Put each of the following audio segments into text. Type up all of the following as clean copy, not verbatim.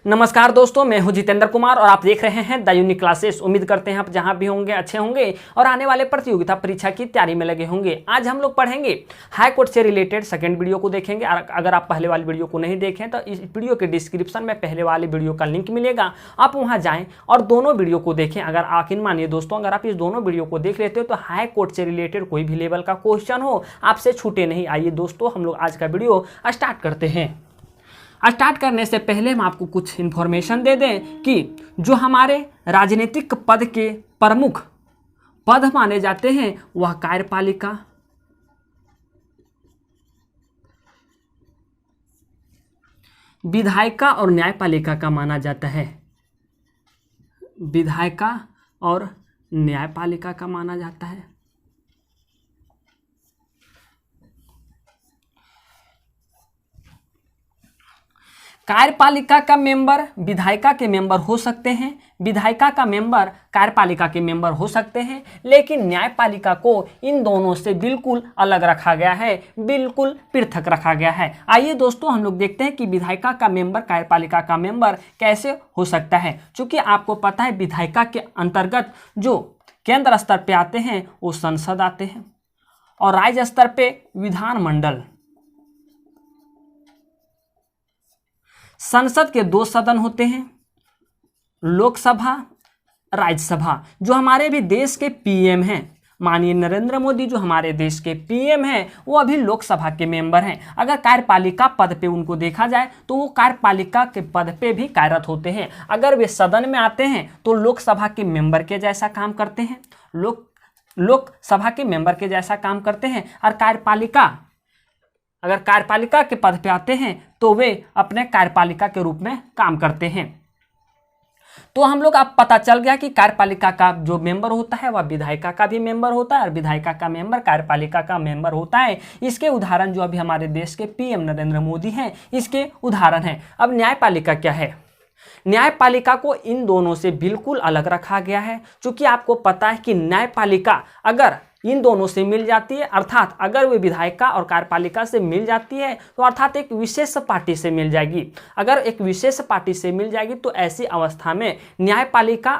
नमस्कार दोस्तों, मैं हूं जितेंद्र कुमार और आप देख रहे हैं द यूनिक क्लासेस। उम्मीद करते हैं आप जहां भी होंगे अच्छे होंगे और आने वाले प्रतियोगिता परीक्षा की तैयारी में लगे होंगे। आज हम लोग पढ़ेंगे हाई कोर्ट से रिलेटेड सेकंड वीडियो को देखेंगे। अगर आप पहले वाली वीडियो को नहीं देखें तो इस वीडियो के डिस्क्रिप्शन में पहले वाली वीडियो का लिंक मिलेगा, आप वहाँ जाएँ और दोनों वीडियो को देखें। अगर आखिर मानिए दोस्तों, अगर आप इस दोनों वीडियो को देख लेते हो तो हाई कोर्ट से रिलेटेड कोई भी लेवल का क्वेश्चन हो आपसे छूटे नहीं। आइए दोस्तों, हम लोग आज का वीडियो स्टार्ट करते हैं। स्टार्ट करने से पहले हम आपको कुछ इन्फॉर्मेशन दे दें कि जो हमारे राजनीतिक पद के प्रमुख पद माने जाते हैं वह कार्यपालिका, विधायिका और न्यायपालिका का माना जाता है। विधायिका और न्यायपालिका का माना जाता है। कार्यपालिका का मेंबर विधायिका के मेंबर हो सकते हैं, विधायिका का मेंबर कार्यपालिका के मेंबर हो सकते हैं, लेकिन न्यायपालिका को इन दोनों से बिल्कुल अलग रखा गया है, बिल्कुल पृथक रखा गया है। आइए दोस्तों, हम लोग देखते हैं कि विधायिका का मेंबर कार्यपालिका का मेंबर कैसे हो सकता है। चूंकि आपको पता है विधायिका के अंतर्गत जो केंद्र स्तर पे आते हैं वो संसद आते हैं और राज्य स्तर पे विधानमंडल। संसद के दो सदन होते हैं, लोकसभा, राज्यसभा। जो हमारे भी देश के पीएम हैं, माननीय नरेंद्र मोदी जो हमारे देश के पीएम हैं, वो अभी लोकसभा के मेंबर हैं। अगर कार्यपालिका पद पे उनको देखा जाए तो वो कार्यपालिका के पद पे भी कार्यरत होते हैं। अगर वे सदन में आते हैं तो लोकसभा के मेंबर के जैसा काम करते हैं, लोकसभा के मेंबर के जैसा काम करते हैं। और अगर कार्यपालिका के पद पे आते हैं तो वे अपने कार्यपालिका के रूप में काम करते हैं। तो हम लोग अब पता चल गया कि कार्यपालिका का जो मेंबर होता है वह विधायिका का भी मेंबर होता है और विधायिका का मेंबर कार्यपालिका का मेंबर होता है। इसके उदाहरण जो अभी हमारे देश के पीएम नरेंद्र मोदी हैं, इसके उदाहरण हैं। अब न्यायपालिका क्या है? न्यायपालिका को इन दोनों से बिल्कुल अलग रखा गया है। क्योंकि आपको पता है कि न्यायपालिका अगर इन दोनों से मिल जाती है, अर्थात अगर वे विधायिका और कार्यपालिका से मिल जाती है तो अर्थात एक विशेष पार्टी से मिल जाएगी। अगर एक विशेष पार्टी से मिल जाएगी तो ऐसी अवस्था में न्यायपालिका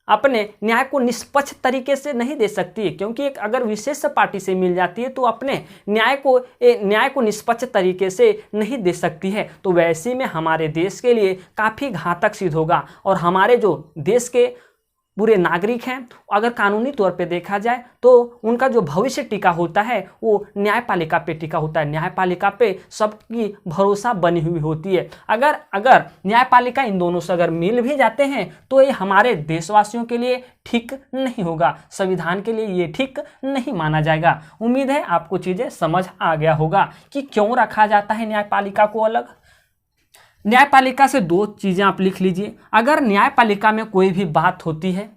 अपने न्याय को निष्पक्ष तरीके से नहीं दे सकती है, क्योंकि एक अगर विशेष पार्टी से मिल जाती है तो अपने न्याय को निष्पक्ष तरीके से नहीं दे सकती है। तो वैसे में हमारे देश के लिए काफ़ी घातक सिद्ध होगा और हमारे जो देश के पूरे नागरिक हैं, अगर कानूनी तौर पे देखा जाए तो उनका जो भविष्य टिका होता है वो न्यायपालिका पे टिका होता है। न्यायपालिका पे सबकी भरोसा बनी हुई होती है। अगर न्यायपालिका इन दोनों से अगर मिल भी जाते हैं तो ये हमारे देशवासियों के लिए ठीक नहीं होगा, संविधान के लिए ये ठीक नहीं माना जाएगा। उम्मीद है आपको चीज़ें समझ आ गया होगा कि क्यों रखा जाता है न्यायपालिका को अलग। न्यायपालिका से दो चीज़ें आप लिख लीजिए। अगर न्यायपालिका में कोई भी बात होती है,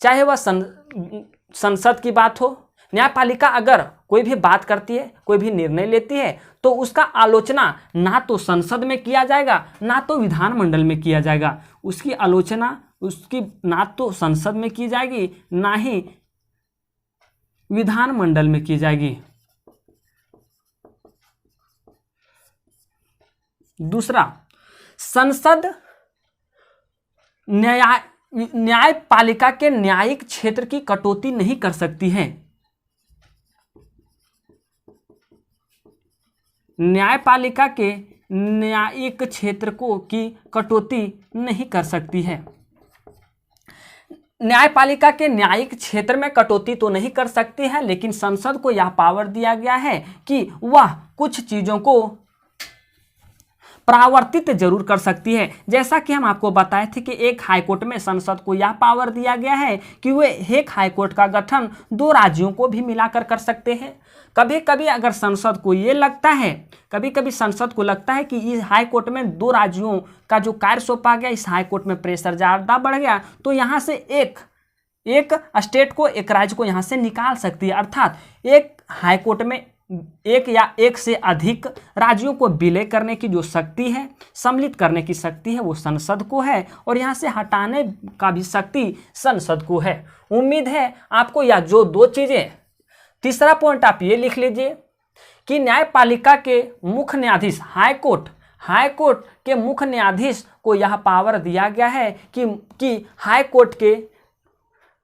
चाहे वह संसद की बात हो, न्यायपालिका अगर कोई भी बात करती है, कोई भी निर्णय लेती है तो उसका आलोचना ना तो संसद में किया जाएगा ना तो विधानमंडल में किया जाएगा। उसकी आलोचना ना तो संसद में की जाएगी ना ही विधानमंडल में की जाएगी। दूसरा, संसद न्यायपालिका के न्यायिक क्षेत्र की कटौती नहीं कर सकती है। न्यायपालिका के न्यायिक क्षेत्र की कटौती नहीं कर सकती है। न्यायपालिका के न्यायिक क्षेत्र में कटौती तो नहीं कर सकती है, लेकिन संसद को यह पावर दिया गया है कि वह कुछ चीजों को परावर्तित जरूर कर सकती है। जैसा कि हम आपको बताए थे कि एक हाईकोर्ट में संसद को यह पावर दिया गया है कि वे एक हाईकोर्ट का गठन दो राज्यों को भी मिलाकर कर सकते हैं। कभी कभी अगर संसद को ये लगता है, कभी संसद को लगता है कि इस हाईकोर्ट में दो राज्यों का जो कार्य सौंपा गया, इस हाईकोर्ट में प्रेशर ज़्यादा बढ़ गया, तो यहाँ से एक स्टेट को, एक राज्य को यहाँ से निकाल सकती है। अर्थात एक हाईकोर्ट में एक या एक से अधिक राज्यों को विलय करने की जो शक्ति है, सम्मिलित करने की शक्ति है, वो संसद को है और यहाँ से हटाने का भी शक्ति संसद को है। उम्मीद है आपको यह जो दो चीज़ें। तीसरा पॉइंट आप ये लिख लीजिए कि न्यायपालिका के मुख्य न्यायाधीश हाई कोर्ट के मुख्य न्यायाधीश को यह पावर दिया गया है कि हाई कोर्ट के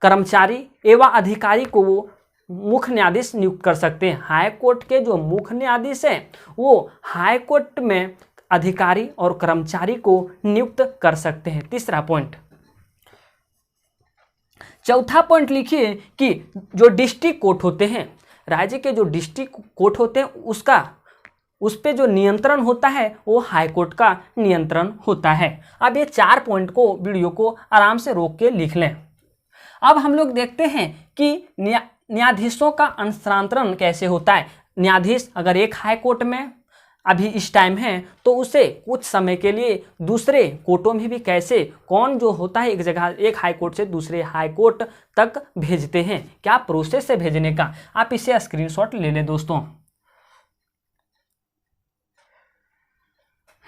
कर्मचारी एवं अधिकारी को वो मुख्य न्यायाधीश नियुक्त कर सकते हैं। हाई कोर्ट के जो मुख्य न्यायाधीश हैं वो हाई कोर्ट में अधिकारी और कर्मचारी को नियुक्त कर सकते हैं। तीसरा पॉइंट। चौथा पॉइंट लिखिए कि जो डिस्ट्रिक्ट कोर्ट होते हैं, राज्य के जो डिस्ट्रिक्ट कोर्ट होते हैं उस पे जो नियंत्रण होता है वो हाई कोर्ट का नियंत्रण होता है। अब ये 4 पॉइंट को वीडियो को आराम से रोक के लिख लें। अब हम लोग देखते हैं कि न्यायाधीशों का स्थानांतरण कैसे होता है। न्यायाधीश अगर एक हाई कोर्ट में अभी इस टाइम है तो उसे कुछ समय के लिए दूसरे कोर्टों में भी कैसे कौन जो होता है एक जगह एक हाई कोर्ट से दूसरे हाई कोर्ट तक भेजते हैं, क्या प्रोसेस है भेजने का, आप इसे स्क्रीनशॉट ले लें दोस्तों।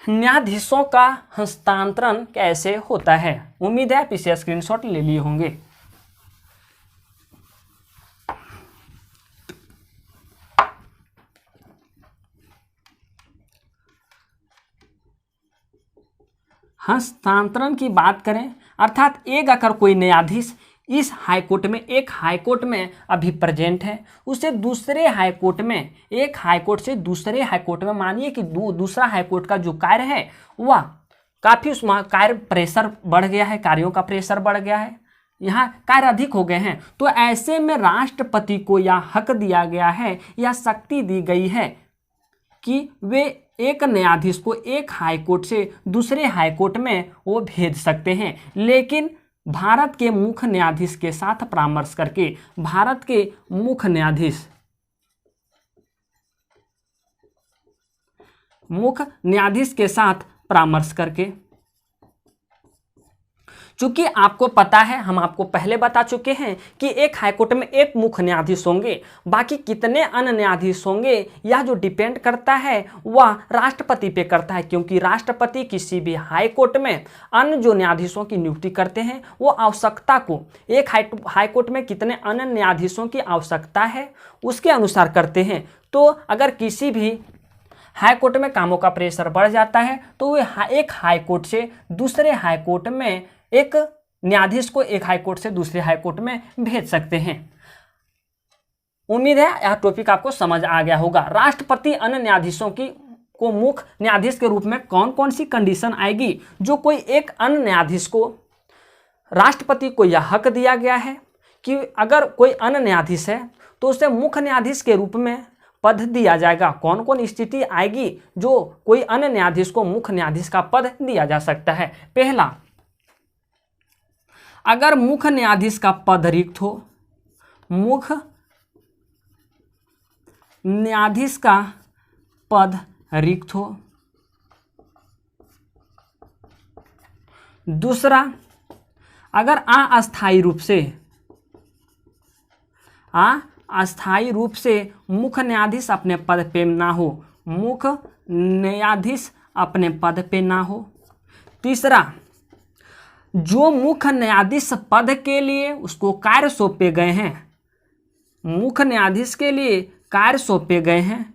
न्यायाधीशों का हस्तांतरण कैसे होता है, उम्मीद है आप इसे स्क्रीनशॉट ले लिए होंगे। हस्तांतरण की बात करें अर्थात एक अगर कोई न्यायाधीश इस हाई कोर्ट में एक हाई कोर्ट में अभी प्रेजेंट है, उसे दूसरे हाई कोर्ट में एक हाई कोर्ट से दूसरे हाई कोर्ट में मानिए कि दूसरा हाई कोर्ट का जो कार्य है वह काफ़ी उसमें कार्य प्रेशर बढ़ गया है, कार्यों का प्रेशर बढ़ गया है, यहाँ कार्य अधिक हो गए हैं, तो ऐसे में राष्ट्रपति को यह हक दिया गया है या शक्ति दी गई है कि वे एक न्यायाधीश को एक हाई कोर्ट से दूसरे हाई कोर्ट में वो भेज सकते हैं, लेकिन भारत के मुख्य न्यायाधीश के साथ परामर्श करके, भारत के मुख्य न्यायाधीश के साथ परामर्श करके। चूंकि आपको पता है, हम आपको पहले बता चुके हैं कि एक हाईकोर्ट में एक मुख्य न्यायाधीश होंगे, बाकी कितने अन्य न्यायाधीश होंगे यह जो डिपेंड करता है वह राष्ट्रपति पे करता है, क्योंकि राष्ट्रपति किसी भी हाईकोर्ट में अन्य जो न्यायाधीशों की नियुक्ति करते हैं वो आवश्यकता को, एक हाईकोर्ट में कितने अन्य न्यायाधीशों की आवश्यकता है उसके अनुसार करते हैं। तो अगर किसी भी हाई कोर्ट में कामों का प्रेशर बढ़ जाता है तो वे एक हाई कोर्ट से दूसरे हाई कोर्ट में एक न्यायाधीश को एक हाई कोर्ट से दूसरे हाई कोर्ट में भेज सकते हैं। उम्मीद है यह टॉपिक आपको समझ आ गया होगा। राष्ट्रपति अन्य न्यायाधीशों को मुख्य न्यायाधीश के रूप में कौन कौन सी कंडीशन आएगी, जो कोई एक अन्य न्यायाधीश को राष्ट्रपति को यह हक दिया गया है कि अगर कोई अन्य न्यायाधीश है तो उसे मुख्य न्यायाधीश के रूप में पद दिया जाएगा। कौन कौन स्थिति आएगी जो कोई अन्य न्यायाधीश को मुख्य न्यायाधीश का पद दिया जा सकता है। पहला, अगर मुख्य न्यायाधीश का पद रिक्त हो, मुख्य न्यायाधीश का पद रिक्त हो। दूसरा, अगर अस्थायी रूप से मुख्य न्यायाधीश अपने पद पे ना हो, मुख्य न्यायाधीश अपने पद पे ना हो। तीसरा, जो मुख्य न्यायाधीश पद के लिए उसको कार्य सौंपे गए हैं, मुख्य न्यायाधीश के लिए कार्य सौंपे गए हैं,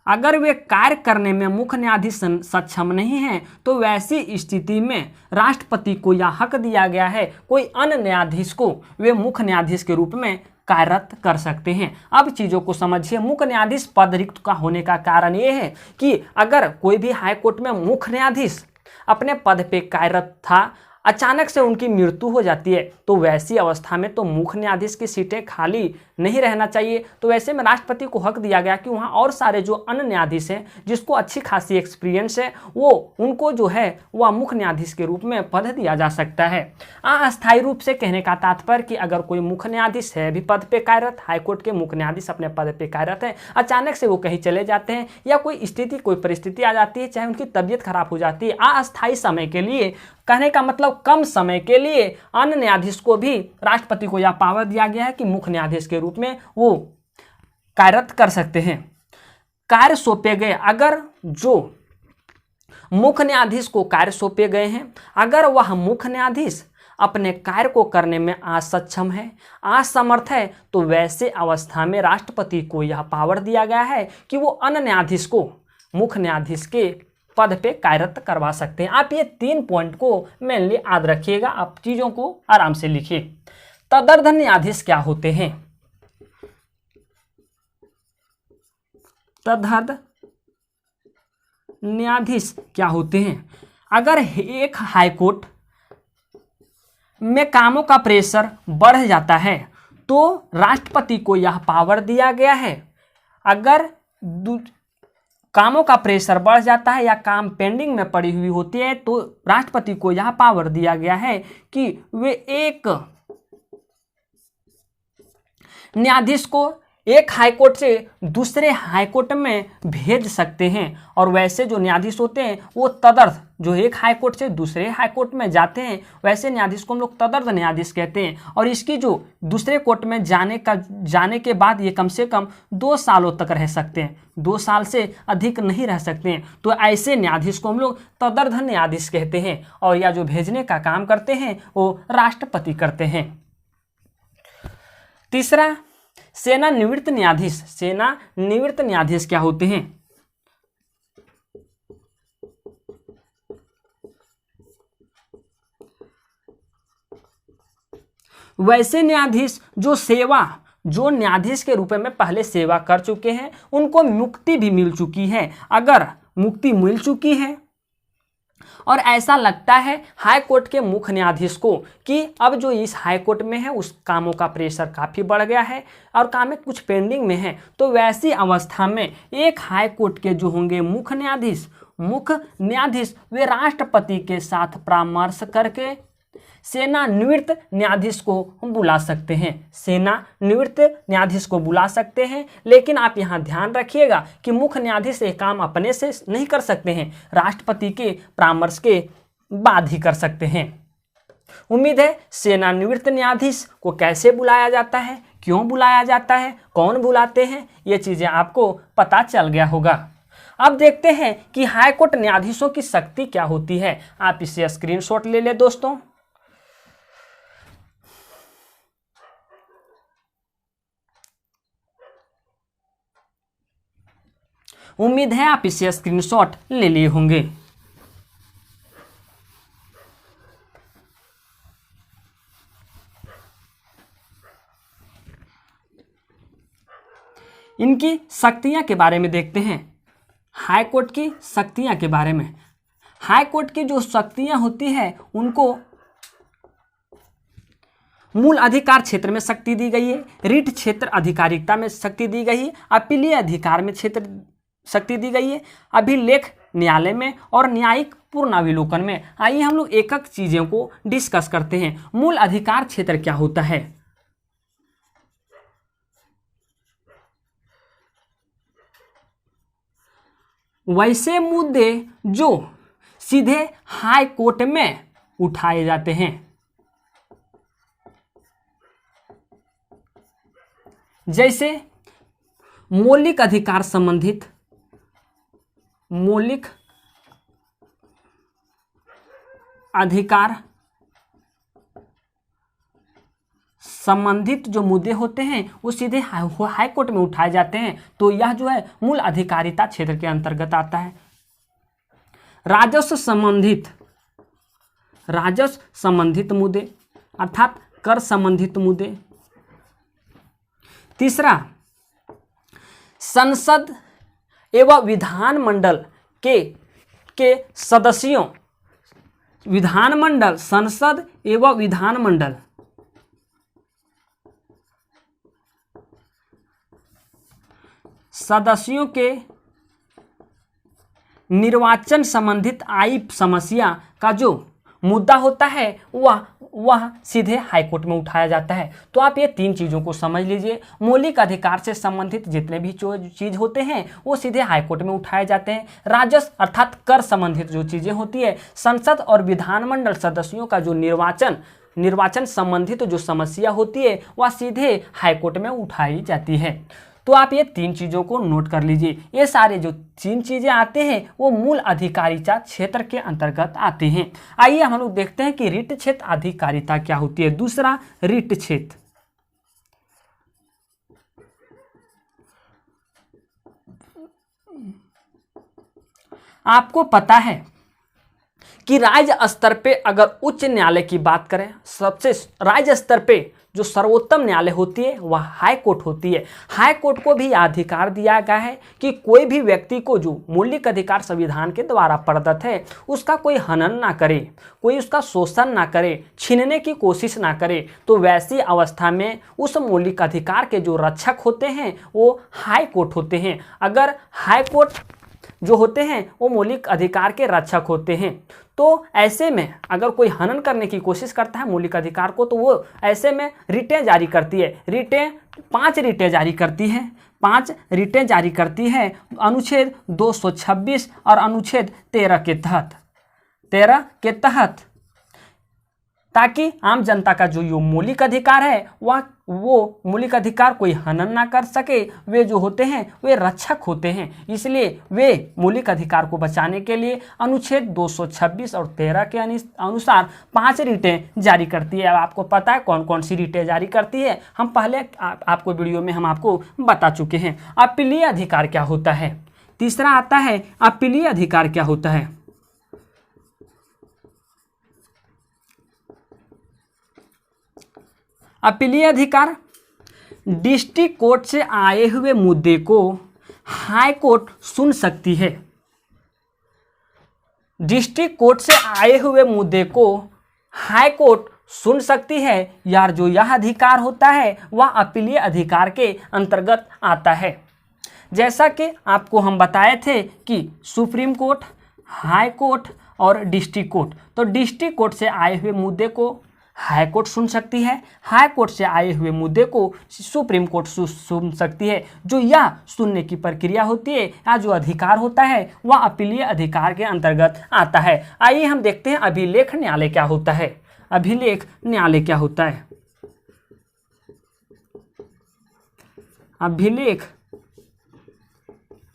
अगर वे कार्य करने में मुख्य न्यायाधीश सक्षम नहीं है तो वैसी स्थिति में राष्ट्रपति को यह हक दिया गया है कोई अन्य न्यायाधीश को वे मुख्य न्यायाधीश के रूप में कार्यरत कर सकते हैं। अब चीज़ों को समझिए। मुख्य न्यायाधीश पद रिक्त का होने का कारण ये है कि अगर कोई भी हाईकोर्ट में मुख्य न्यायाधीश अपने पद पे कार्यरत था, अचानक से उनकी मृत्यु हो जाती है तो वैसी अवस्था में तो मुख्य न्यायाधीश की सीटें खाली नहीं रहना चाहिए। तो वैसे में राष्ट्रपति को हक दिया गया कि वहाँ और सारे जो अन्य न्यायाधीश हैं जिसको अच्छी खासी एक्सपीरियंस है वो उनको जो है वह मुख्य न्यायाधीश के रूप में पद दिया जा सकता है। अस्थायी रूप से कहने का तात्पर्य कि अगर कोई मुख्य न्यायाधीश है भी पद पे कार्यरत, हाईकोर्ट के मुख्य न्यायाधीश अपने पद पे कार्यरत है, अचानक से वो कहीं चले जाते हैं या कोई स्थिति कोई परिस्थिति आ जाती है, चाहे उनकी तबीयत खराब हो जाती है, अस्थायी समय के लिए, कहने का मतलब कम समय के लिए अन्य न्यायाधीश को भी राष्ट्रपति को यह पावर दिया गया है कि मुख्य न्यायाधीश के रूप में वो कार्यरत कर सकते हैं। कार्य सौंपे गए, अगर जो मुख्य न्यायाधीश को कार्य सौंपे गए हैं, अगर वह मुख्य न्यायाधीश अपने कार्य को करने में असक्षम है, असमर्थ है, तो वैसे अवस्था में राष्ट्रपति को यह पावर दिया गया है कि वो अन्य न्यायाधीश को मुख्य न्यायाधीश के पद पे कार्यरत करवा सकते हैं। आप ये 3 पॉइंट को मेनली याद रखिएगा, आप चीज़ों को आराम से लिखिए। तदर्थ न्यायाधीश क्या होते हैं? तदर्थ न्यायाधीश क्या होते हैं? अगर एक हाईकोर्ट में कामों का प्रेशर बढ़ जाता है तो राष्ट्रपति को यह पावर दिया गया है, अगर कामों का प्रेशर बढ़ जाता है या काम पेंडिंग में पड़ी हुई होती है तो राष्ट्रपति को यह पावर दिया गया है कि वे एक न्यायाधीश को एक हाईकोर्ट से दूसरे हाईकोर्ट में भेज सकते हैं। और वैसे जो न्यायाधीश होते हैं वो तदर्थ, जो एक हाईकोर्ट से दूसरे हाईकोर्ट में जाते हैं, वैसे न्यायाधीश को हम लोग तदर्थ न्यायाधीश कहते हैं। और इसकी जो दूसरे कोर्ट में जाने के बाद ये कम से कम 2 सालों तक रह सकते हैं, 2 साल से अधिक नहीं रह सकते हैं। तो ऐसे न्यायाधीश को हम लोग तदर्थ न्यायाधीश कहते हैं। और या जो भेजने का काम करते हैं वो राष्ट्रपति करते हैं। तीसरा, सेवानिवृत्त न्यायाधीश। सेवानिवृत्त न्यायाधीश क्या होते हैं? वैसे न्यायाधीश जो न्यायाधीश के रूप में पहले सेवा कर चुके हैं, उनको मुक्ति भी मिल चुकी है। अगर मुक्ति मिल चुकी है और ऐसा लगता है हाई कोर्ट के मुख्य न्यायाधीश को कि अब जो इस हाई कोर्ट में है उस कामों का प्रेशर काफ़ी बढ़ गया है और काम में कुछ पेंडिंग में है, तो वैसी अवस्था में एक हाई कोर्ट के जो होंगे मुख्य न्यायाधीश वे राष्ट्रपति के साथ परामर्श करके सेवानिवृत्त न्यायाधीश को बुला सकते हैं। सेवानिवृत्त न्यायाधीश को बुला सकते हैं, लेकिन आप यहाँ ध्यान रखिएगा कि मुख्य न्यायाधीश ये काम अपने से नहीं कर सकते हैं, राष्ट्रपति के परामर्श के बाद ही कर सकते हैं। उम्मीद है सेवानिवृत्त न्यायाधीश को कैसे बुलाया जाता है, क्यों बुलाया जाता है, कौन बुलाते हैं, ये चीज़ें आपको पता चल गया होगा। अब देखते हैं कि हाईकोर्ट न्यायाधीशों की शक्ति क्या होती है। आप इसे स्क्रीनशॉट ले लें दोस्तों। उम्मीद है आप इसे स्क्रीनशॉट ले लिए होंगे। इनकी शक्तियां के बारे में देखते हैं। हाई कोर्ट की शक्तियां के बारे में, हाई कोर्ट की जो शक्तियां होती है उनको मूल अधिकार क्षेत्र में शक्ति दी गई है, रीट क्षेत्र अधिकारिकता में शक्ति दी गई है, अपीलीय अधिकार में क्षेत्र शक्ति दी गई है, अभिलेख न्यायालय में और न्यायिक पूर्णावलोकन में। आइए हम लोग एक एक चीज़ों को डिस्कस करते हैं। मूल अधिकार क्षेत्र क्या होता है? वैसे मुद्दे जो सीधे हाई कोर्ट में उठाए जाते हैं, जैसे मौलिक अधिकार संबंधित, मौलिक अधिकार संबंधित जो मुद्दे होते हैं वो सीधे हाई कोर्ट में उठाए जाते हैं, तो यह जो है मूल अधिकारिता क्षेत्र के अंतर्गत आता है। राजस्व संबंधित मुद्दे अर्थात कर संबंधित मुद्दे। तीसरा, संसद एवं विधानमंडल के सदस्यों, विधानमंडल, संसद एवं विधानमंडल सदस्यों के निर्वाचन संबंधित आई समस्या का जो मुद्दा होता है वह सीधे हाईकोर्ट में उठाया जाता है। तो आप ये 3 चीज़ों को समझ लीजिए। मौलिक अधिकार से संबंधित जितने भी चीज़ होते हैं वो सीधे हाईकोर्ट में उठाए जाते हैं। राजस्व अर्थात कर संबंधित जो चीज़ें होती है, संसद और विधानमंडल सदस्यों का जो निर्वाचन संबंधित जो समस्या होती है वह सीधे हाईकोर्ट में उठाई जाती है। तो आप ये 3 चीज़ों को नोट कर लीजिए। ये सारे जो 3 चीज़ें आते हैं वो मूल अधिकारिता क्षेत्र के अंतर्गत आते हैं। आइए हम लोग देखते हैं कि ऋट क्षेत्र अधिकारिता क्या होती है। दूसरा, ऋट क्षेत्र। आपको पता है कि राज्य स्तर पे अगर उच्च न्यायालय की बात करें, सबसे राज्य स्तर पे जो सर्वोत्तम न्यायालय होती है वह हाई कोर्ट होती है। हाई कोर्ट को भी अधिकार दिया गया है कि कोई भी व्यक्ति को जो मौलिक अधिकार संविधान के द्वारा प्रदत्त है उसका कोई हनन ना करे, कोई उसका शोषण ना करे, छीनने की कोशिश ना करे। तो वैसी अवस्था में उस मौलिक अधिकार के जो रक्षक होते हैं वो हाई कोर्ट होते हैं। अगर हाई कोर्ट जो होते हैं वो मौलिक अधिकार के रक्षक होते हैं, तो ऐसे में अगर कोई हनन करने की कोशिश करता है मौलिक अधिकार को, तो वो ऐसे में रिटें जारी करती है। रिटें 5 रिटें जारी करती है, 5 रिटें जारी करती है अनुच्छेद 226 और अनुच्छेद 13 के तहत, ताकि आम जनता का जो मौलिक अधिकार है वो मौलिक अधिकार कोई हनन ना कर सके। वे जो होते हैं वे रक्षक होते हैं, इसलिए वे मौलिक अधिकार को बचाने के लिए अनुच्छेद 226 और 13 के अनुसार 5 रिटें जारी करती है। अब आपको पता है कौन कौन सी रिटें जारी करती है, हम पहले आपको वीडियो में हम आपको बता चुके हैं। अपीलीय अधिकार क्या होता है। तीसरा आता है अपीलीय अधिकार क्या होता है। अपीलीय अधिकार डिस्ट्रिक्ट कोर्ट से आए हुए मुद्दे को हाई कोर्ट सुन सकती है। डिस्ट्रिक्ट कोर्ट से आए हुए मुद्दे को हाई कोर्ट सुन सकती है। यार जो यह अधिकार होता है वह अपीलीय अधिकार के अंतर्गत आता है। जैसा कि आपको हम बताए थे कि सुप्रीम कोर्ट, हाई कोर्ट और डिस्ट्रिक्ट कोर्ट, तो डिस्ट्रिक्ट कोर्ट से आए हुए मुद्दे को हाई कोर्ट सुन सकती है, हाई कोर्ट से आए हुए मुद्दे को सुप्रीम कोर्ट सुन सकती है। जो यह सुनने की प्रक्रिया होती है या जो अधिकार होता है वह अपीलीय अधिकार के अंतर्गत आता है। आइए हम देखते हैं अभिलेख न्यायालय क्या होता है। अभिलेख न्यायालय क्या होता है। अभिलेख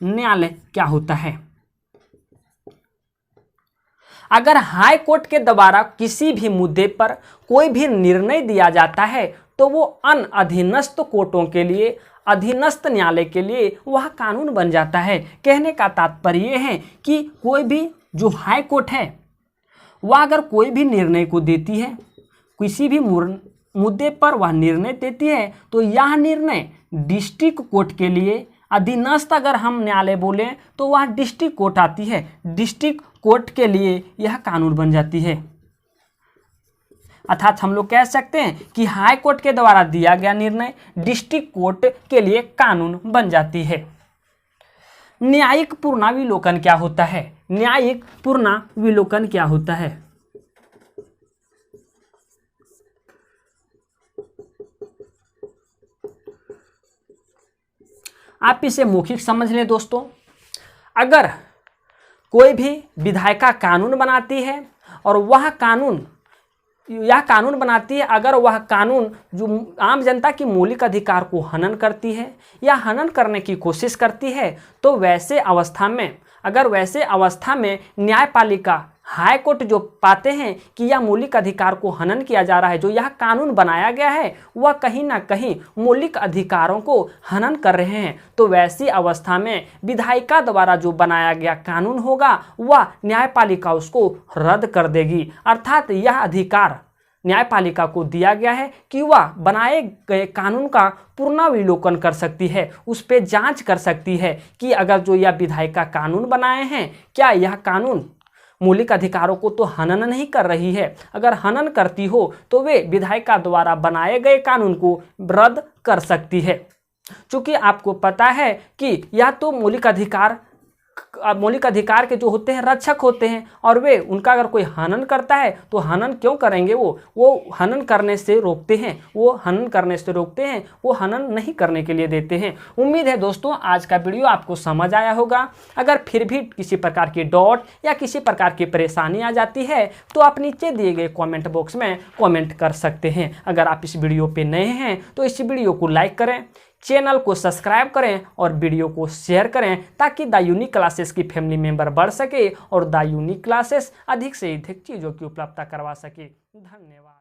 न्यायालय क्या होता है। अगर हाई कोर्ट के द्वारा किसी भी मुद्दे पर कोई भी निर्णय दिया जाता है तो वो अधीनस्थ कोर्टों के लिए, अधीनस्थ न्यायालय के लिए वह कानून बन जाता है। कहने का तात्पर्य यह है कि कोई भी जो हाई कोर्ट है वह अगर कोई भी निर्णय को देती है, किसी भी मुद्दे पर वह निर्णय देती है, तो यह निर्णय डिस्ट्रिक्ट कोर्ट के लिए अधीनस्थ, अगर हम न्यायालय बोलें तो वह डिस्ट्रिक्ट कोर्ट आती है, डिस्ट्रिक्ट कोर्ट के लिए यह कानून बन जाती है। अर्थात हम लोग कह सकते हैं कि हाई कोर्ट के द्वारा दिया गया निर्णय डिस्ट्रिक्ट कोर्ट के लिए कानून बन जाती है। न्यायिक पुनराविलोकन क्या होता है। न्यायिक पुनराविलोकन क्या होता है। आप इसे मौखिक समझ लें दोस्तों। अगर कोई भी विधायिका कानून बनाती है और वह कानून बनाती है, अगर वह कानून जो आम जनता की मौलिक अधिकार को हनन करती है या हनन करने की कोशिश करती है, तो वैसे अवस्था में न्यायपालिका, हाई कोर्ट जो पाते हैं कि यह मौलिक अधिकार को हनन किया जा रहा है, जो यह कानून बनाया गया है वह कहीं ना कहीं मौलिक अधिकारों को हनन कर रहे हैं, तो वैसी अवस्था में विधायिका द्वारा जो बनाया गया कानून होगा वह न्यायपालिका उसको रद्द कर देगी। अर्थात यह अधिकार न्यायपालिका को दिया गया है कि वह बनाए गए कानून का पुनराविलोकन कर सकती है, उस पर जांच कर सकती है कि अगर जो यह विधायिका कानून बनाए हैं क्या यह कानून मौलिक अधिकारों को तो हनन नहीं कर रही है। अगर हनन करती हो तो वे विधायिका द्वारा बनाए गए कानून को रद्द कर सकती है। चूंकि आपको पता है कि या तो मौलिक अधिकार के जो होते हैं रक्षक होते हैं, और वे उनका अगर कोई हनन करता है तो हनन क्यों करेंगे, वो हनन करने से रोकते हैं, वो हनन नहीं करने के लिए देते हैं। उम्मीद है दोस्तों आज का वीडियो आपको समझ आया होगा। अगर फिर भी किसी प्रकार की डाउट या किसी प्रकार की परेशानी आ जाती है तो आप नीचे दिए गए कमेंट बॉक्स में कमेंट कर सकते हैं। अगर आप इस वीडियो पे नए हैं तो इस वीडियो को लाइक करें, चैनल को सब्सक्राइब करें और वीडियो को शेयर करें ताकि द यूनिक क्लासेस की फैमिली मेंबर बढ़ सके और द यूनिक क्लासेस अधिक से अधिक चीज़ों की उपलब्धता करवा सके। धन्यवाद।